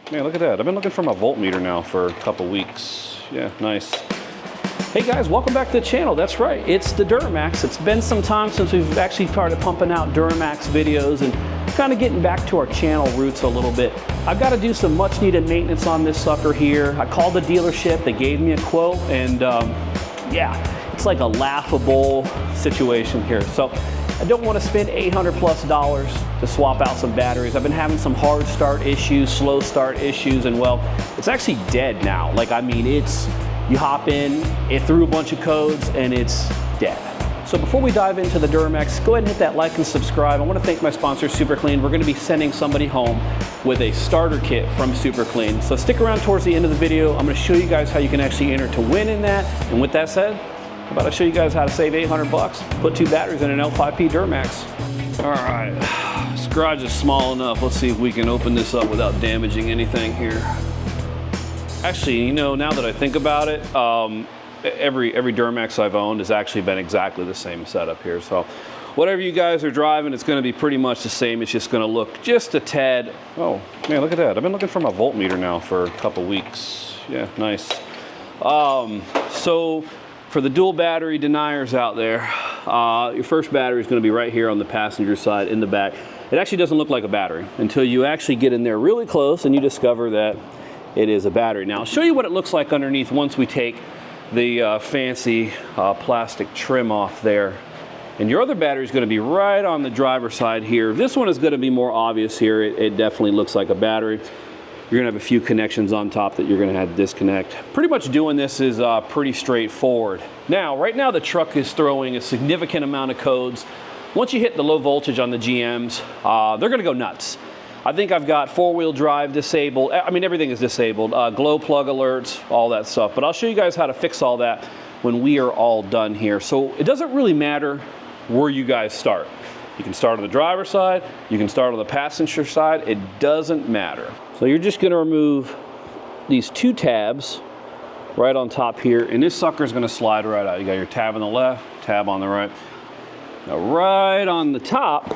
Man, look at that. I've been looking for my voltmeter now for a couple weeks. Yeah, nice. Hey guys, welcome back to the channel. That's right, it's the Duramax. It's been some time since we've actually started pumping out Duramax videos and kind of getting back to our channel roots a little bit. I've got to do some much needed maintenance on this sucker here. I called the dealership, they gave me a quote, and yeah, it's like a laughable situation here. So I don't want to spend $800+ to swap out some batteries. I've been having some hard start issues, slow start issues, and well, it's actually dead now. Like, I mean, you hop in, it threw a bunch of codes, and it's dead. So before we dive into the Duramax, go ahead and hit that like and subscribe. I want to thank my sponsor, Super Clean. We're going to be sending somebody home with a starter kit from Super Clean. So stick around towards the end of the video. I'm going to show you guys how you can actually enter to win in that. And with that said, I'm about to show you guys how to save $800, put 2 batteries in an LP5 DURAMAX. All right, this garage is small enough. Let's see if we can open this up without damaging anything here. Actually, you know, now that I think about it, every Duramax I've owned has actually been exactly the same setup here. So whatever you guys are driving, it's going to be pretty much the same. It's just going to look just a tad. Oh man, look at that. I've been looking for my voltmeter now for a couple weeks. Yeah, nice. So for the dual battery deniers out there, your first battery is going to be right here on the passenger side in the back. It actually doesn't look like a battery until you actually get in there really close and you discover that it is a battery. Now I'll show you what it looks like underneath once we take the fancy plastic trim off there. And your other battery is going to be right on the driver's side here. This one is going to be more obvious here. It definitely looks like a battery. You're going to have a few connections on top that you're going to have to disconnect. Pretty much doing this is pretty straightforward. Now, right now the truck is throwing a significant amount of codes. Once you hit the low voltage on the GMs, they're going to go nuts. I think I've got 4-wheel drive disabled. I mean, everything is disabled. Glow plug alerts, all that stuff. But I'll show you guys how to fix all that when we are all done here. So it doesn't really matter where you guys start. You can start on the driver's side. You can start on the passenger side. It doesn't matter. So you're just going to remove these 2 tabs right on top here. And this sucker is going to slide right out. You got your tab on the left, tab on the right. Now right on the top,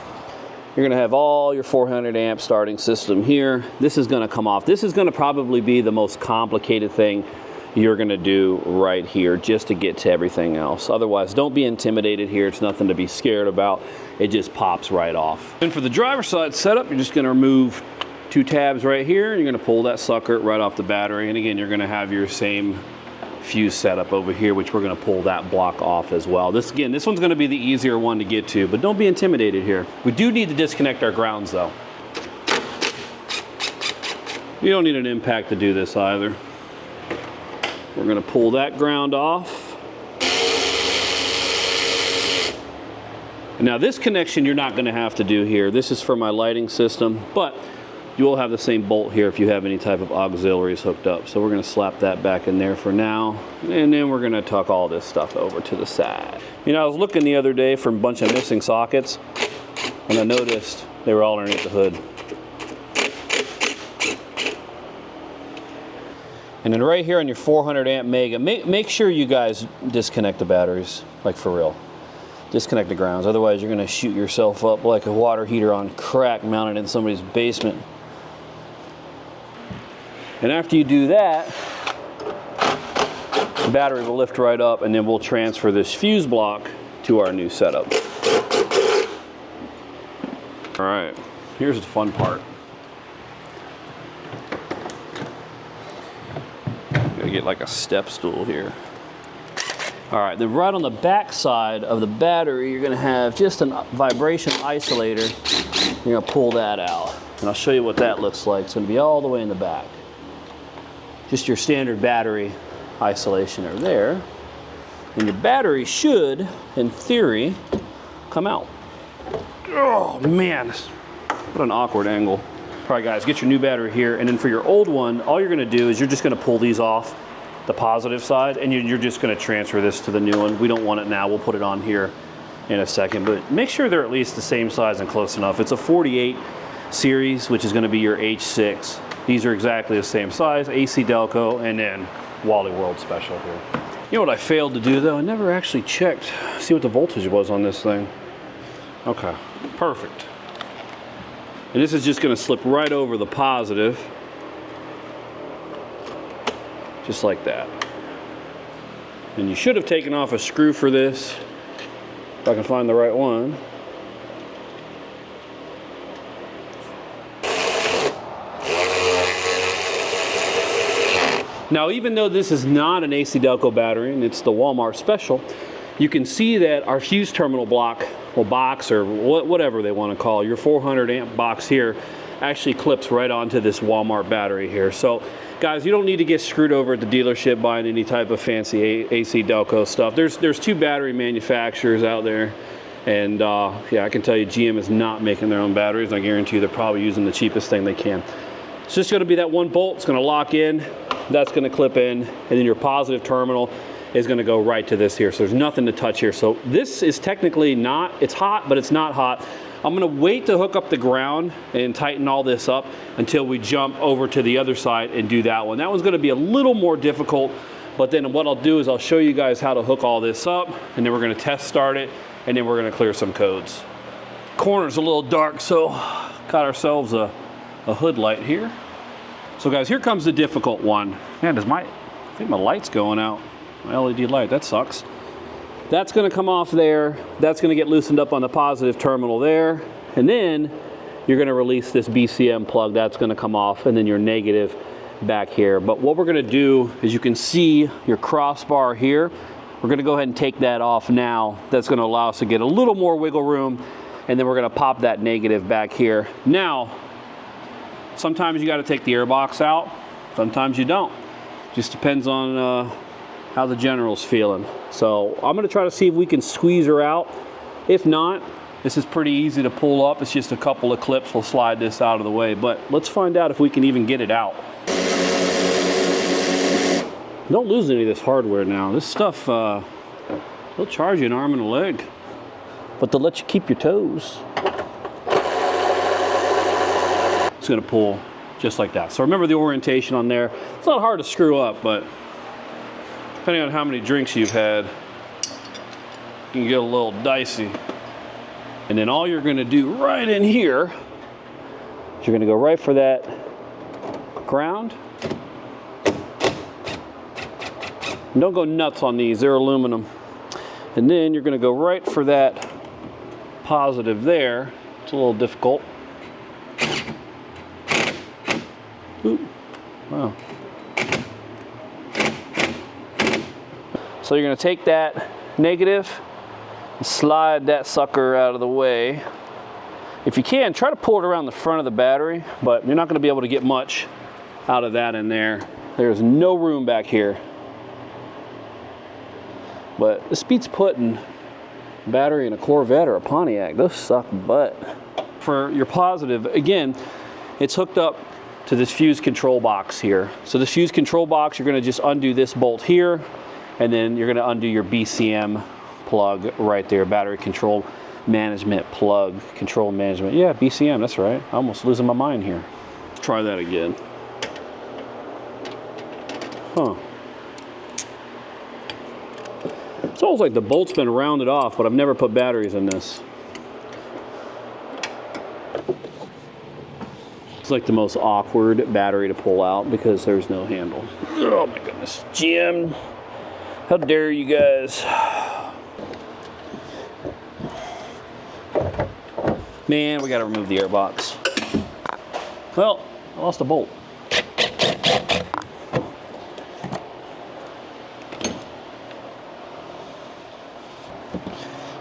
you're going to have all your 400 amp starting system here. This is going to come off. This is going to probably be the most complicated thing you're going to do right here just to get to everything else. Otherwise, don't be intimidated here. It's nothing to be scared about. It just pops right off. And for the driver's side setup, you're just going to remove 2 tabs right here. You're going to pull that sucker right off the battery. And again, you're going to have your same fuse setup over here, which we're going to pull that block off as well. This one's going to be the easier one to get to, but don't be intimidated here. We do need to disconnect our grounds though. You don't need an impact to do this either. We're going to pull that ground off. And now this connection you're not going to have to do here. This is for my lighting system, but you will have the same bolt here if you have any type of auxiliaries hooked up. So we're going to slap that back in there for now. And then we're going to tuck all this stuff over to the side. You know, I was looking the other day for a bunch of missing sockets, and I noticed they were all underneath the hood. And then right here on your 400 amp Mega, make sure you guys disconnect the batteries, like for real. Disconnect the grounds, otherwise you're going to shoot yourself up like a water heater on crack mounted in somebody's basement. And after you do that, the battery will lift right up, and then we'll transfer this fuse block to our new setup. All right, here's the fun part. Gotta get like a step stool here. All right, then right on the back side of the battery, you're gonna have just a vibration isolator. You're gonna pull that out. And I'll show you what that looks like. It's gonna be all the way in the back. Just your standard battery isolation over there. And your battery should, in theory, come out. Oh man, what an awkward angle. All right guys, get your new battery here. And then for your old one, all you're gonna do is you're just gonna pull these off the positive side, and you're just going to transfer this to the new one. We don't want it now. We'll put it on here in a second, but make sure they're at least the same size and close enough. It's a 48 series, which is going to be your H6. These are exactly the same size, AC Delco, and then Wally World Special here. You know what I failed to do though? I never actually checked, see what the voltage was on this thing. Okay, perfect. And this is just going to slip right over the positive. just like that. And you should have taken off a screw for this, if I can find the right one. Now, even though this is not an AC Delco battery and it's the Walmart special, you can see that our fuse terminal block, or box, or whatever they want to call your 400 amp box here, actually clips right onto this Walmart battery here. So guys, you don't need to get screwed over at the dealership buying any type of fancy AC Delco stuff. There's two battery manufacturers out there, and yeah, I can tell you GM is not making their own batteries. I guarantee you they're probably using the cheapest thing they can. It's just going to be that one bolt. It's going to lock in, that's going to clip in, and then your positive terminal is going to go right to this here. So there's nothing to touch here. So this is technically not, it's hot, but it's not hot. I'm going to wait to hook up the ground and tighten all this up until we jump over to the other side and do that one. That one's going to be a little more difficult, but then what I'll do is I'll show you guys how to hook all this up, and then we're going to test start it, and then we're going to clear some codes. Corner's a little dark, so got ourselves a hood light here. So guys, here comes the difficult one. Man, I think my light's going out. My LED light, that sucks. That's gonna come off there. That's gonna get loosened up on the positive terminal there. And then you're gonna release this BCM plug. That's gonna come off, and then your negative back here. But what we're gonna do is, you can see your crossbar here. We're gonna go ahead and take that off now. That's gonna allow us to get a little more wiggle room. And then we're gonna pop that negative back here. Now, sometimes you gotta take the airbox out. Sometimes you don't. Just depends on how the general's feeling. So I'm gonna try to see if we can squeeze her out. If not, this is pretty easy to pull up. It's just a couple of clips. We'll slide this out of the way, but let's find out if we can even get it out. Don't lose any of this hardware now. This stuff, they'll charge you an arm and a leg, but they'll let you keep your toes. It's gonna pull just like that. So remember the orientation on there. It's not hard to screw up, but depending on how many drinks you've had, you can get a little dicey. And then all you're gonna do right in here is you're gonna go right for that ground. And don't go nuts on these, they're aluminum. And then you're gonna go right for that positive there. It's a little difficult. Ooh, wow. So you're gonna take that negative and slide that sucker out of the way. If you can, try to pull it around the front of the battery, but you're not gonna be able to get much out of that in there. There's no room back here. But this beats putting a battery in a Corvette or a Pontiac. Those suck butt. For your positive, again, it's hooked up to this fuse control box here. So this fuse control box, you're gonna just undo this bolt here, and then you're gonna undo your BCM plug right there, battery control management plug, control management. Yeah, BCM, that's right. I'm almost losing my mind here. Let's try that again. Huh. It's almost like the bolt's been rounded off, but I've never put batteries in this. It's like the most awkward battery to pull out because there's no handle. Oh my goodness. GM, how dare you guys? Man, we gotta remove the airbox. Well, I lost a bolt.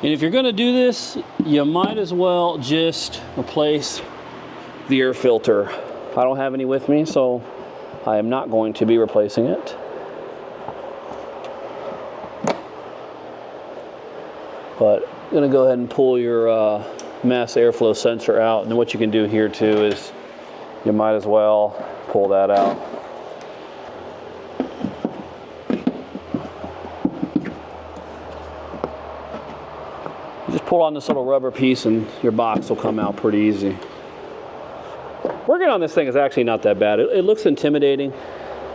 And if you're gonna do this, you might as well just replace the air filter. I don't have any with me, so I am not going to be replacing it. But I'm gonna go ahead and pull your mass airflow sensor out, and then what you can do here too is you might as well pull that out. Just pull on this little rubber piece and your box will come out pretty easy. Working on this thing is actually not that bad. It looks intimidating,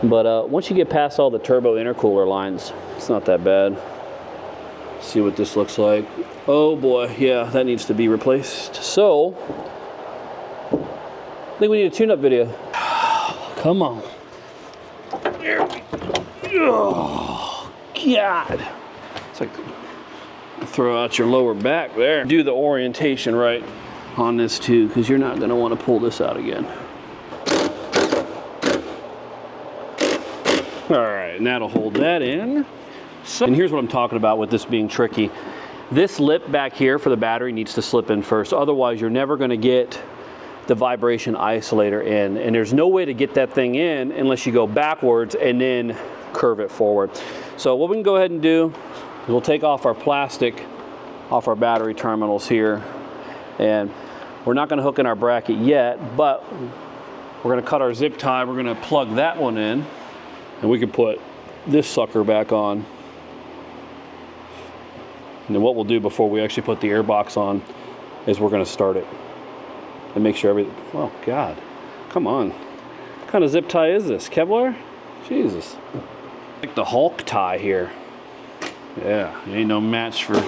but once you get past all the turbo intercooler lines, it's not that bad. Let's see what this looks like. Oh boy, yeah, that needs to be replaced. So, I think we need a tune-up video. Come on. There we go. Oh, God. It's like throw out your lower back there. Do the orientation right on this too, because you're not going to want to pull this out again. All right, and that'll hold that in. So, and here's what I'm talking about with this being tricky. This lip back here for the battery needs to slip in first. Otherwise, you're never going to get the vibration isolator in. And there's no way to get that thing in unless you go backwards and then curve it forward. So what we can go ahead and do is we'll take off our plastic off our battery terminals here. And we're not going to hook in our bracket yet, but we're going to cut our zip tie. We're going to plug that one in. And we can put this sucker back on. And then what we'll do before we actually put the air box on is we're going to start it and make sure everything. Oh God, come on! What kind of zip tie is this? Kevlar? Jesus! Like the Hulk tie here. Yeah, ain't no match for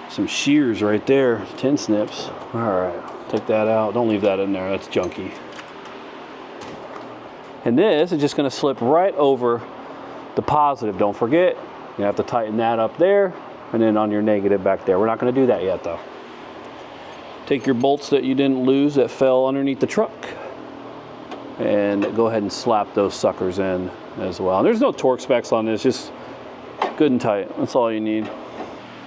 some shears right there. 10 snips. All right, take that out. Don't leave that in there. That's junky. And this is just going to slip right over the positive. Don't forget, you have to tighten that up there and then on your negative back there. We're not going to do that yet though. Take your bolts that you didn't lose that fell underneath the truck and go ahead and slap those suckers in as well. And there's no torque specs on this, just good and tight. That's all you need.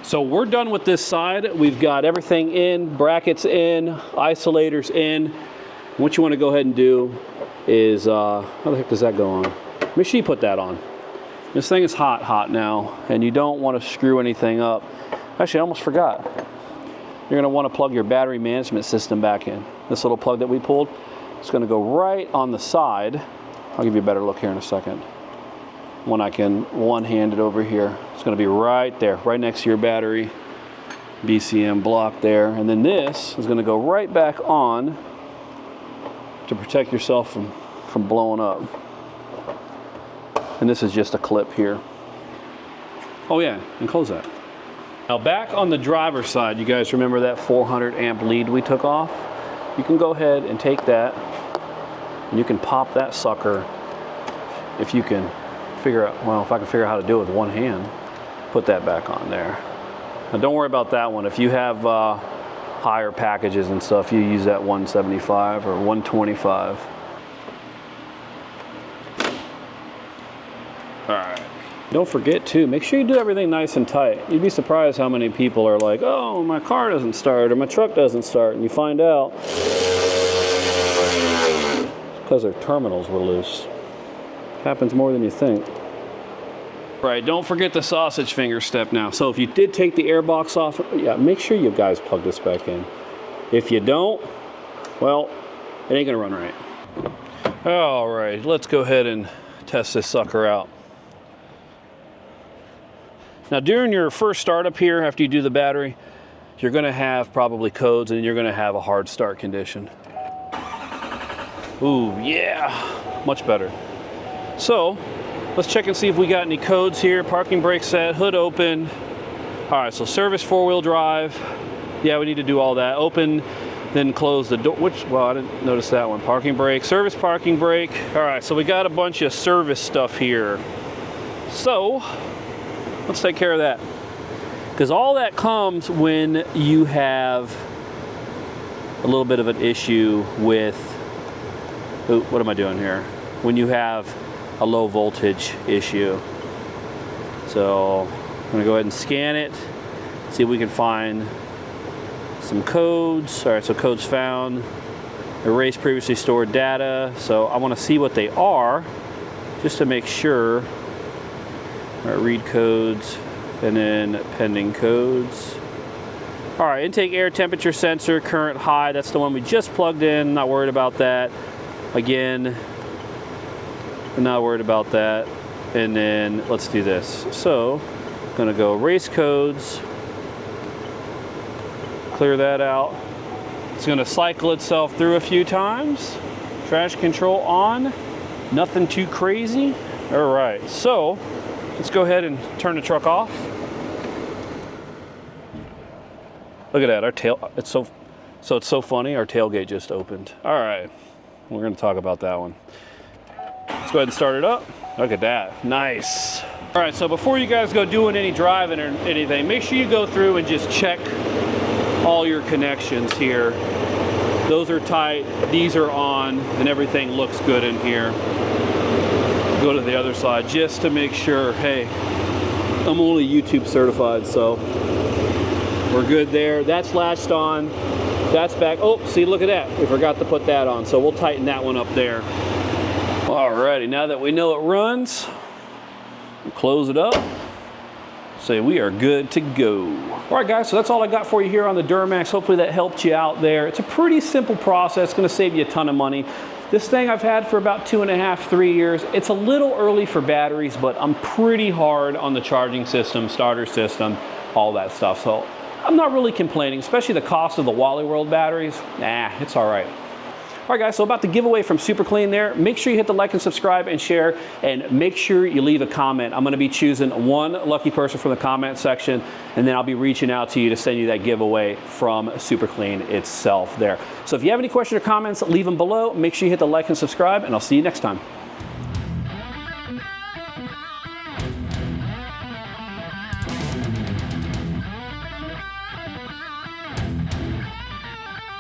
So we're done with this side. We've got everything in, brackets in, isolators in. What you want to go ahead and do is, how the heck does that go on? Make sure you put that on. This thing is hot now, and you don't want to screw anything up. Actually, I almost forgot. You're going to want to plug your battery management system back in. This little plug that we pulled, it's going to go right on the side. I'll give you a better look here in a second. When I can one-hand it over here. It's going to be right there, right next to your battery BCM block there. And then this is going to go right back on to protect yourself from blowing up. And this is just a clip here. Oh yeah, and close that. Now back on the driver's side, you guys remember that 400 amp lead we took off? You can go ahead and take that and you can pop that sucker if you can figure out, well, if I can figure out how to do it with one hand, put that back on there. Now don't worry about that one. If you have higher packages and stuff, you use that 175 or 125. All right. Don't forget too, make sure you do everything nice and tight. You'd be surprised how many people are like, oh, my car doesn't start or my truck doesn't start. And you find out because their terminals were loose. Happens more than you think. Right, don't forget the sausage finger step now. So if you did take the air box off, yeah, make sure you guys plug this back in. If you don't, well, it ain't gonna run right. All right, let's go ahead and test this sucker out. Now during your first startup here, after you do the battery, you're gonna have probably codes and you're gonna have a hard start condition. Ooh, yeah, much better. So, let's check and see if we got any codes here. Parking brake set, hood open. All right, so service 4-wheel drive. Yeah, we need to do all that. Open, then close the door, which, well, I didn't notice that one. Parking brake, service parking brake. All right, so we got a bunch of service stuff here. So, let's take care of that. Because all that comes when you have a little bit of an issue with, ooh, what am I doing here? When you have a low voltage issue. So I'm gonna go ahead and scan it, see if we can find some codes. All right, so codes found, erase previously stored data. So I wanna see what they are, just to make sure. All right, read codes, and then pending codes. All right, intake air temperature sensor, current high, that's the one we just plugged in, not worried about that. Again, I'm not worried about that. And then let's do this. So, I'm gonna go erase codes, clear that out. It's gonna cycle itself through a few times. Trash control on, nothing too crazy. All right, so let's go ahead and turn the truck off. Look at that, our tail, it's so funny, our tailgate just opened. All right, we're gonna talk about that one. Let's go ahead and start it up. Look at that, nice. All right, so before you guys go doing any driving or anything, make sure you go through and just check all your connections here. Those are tight, these are on, and everything looks good in here. Go to the other side just to make sure, hey, I'm only YouTube certified, so we're good there. That's latched on, that's back. Oh, see, look at that. We forgot to put that on, so we'll tighten that one up there. Alrighty, now that we know it runs, we'll close it up. Say we are good to go. All right, guys, so that's all I got for you here on the Duramax. Hopefully that helped you out there. It's a pretty simple process. It's gonna save you a ton of money. This thing I've had for about 2.5, 3 years. It's a little early for batteries, but I'm pretty hard on the charging system, starter system, all that stuff. So I'm not really complaining, especially the cost of the Wally World batteries. Nah, it's all right. All right, guys, so about the giveaway from Super Clean there. Make sure you hit the like and subscribe and share, and make sure you leave a comment. I'm gonna be choosing one lucky person from the comment section, and then I'll be reaching out to you to send you that giveaway from Super Clean itself there. So if you have any questions or comments, leave them below. Make sure you hit the like and subscribe, and I'll see you next time.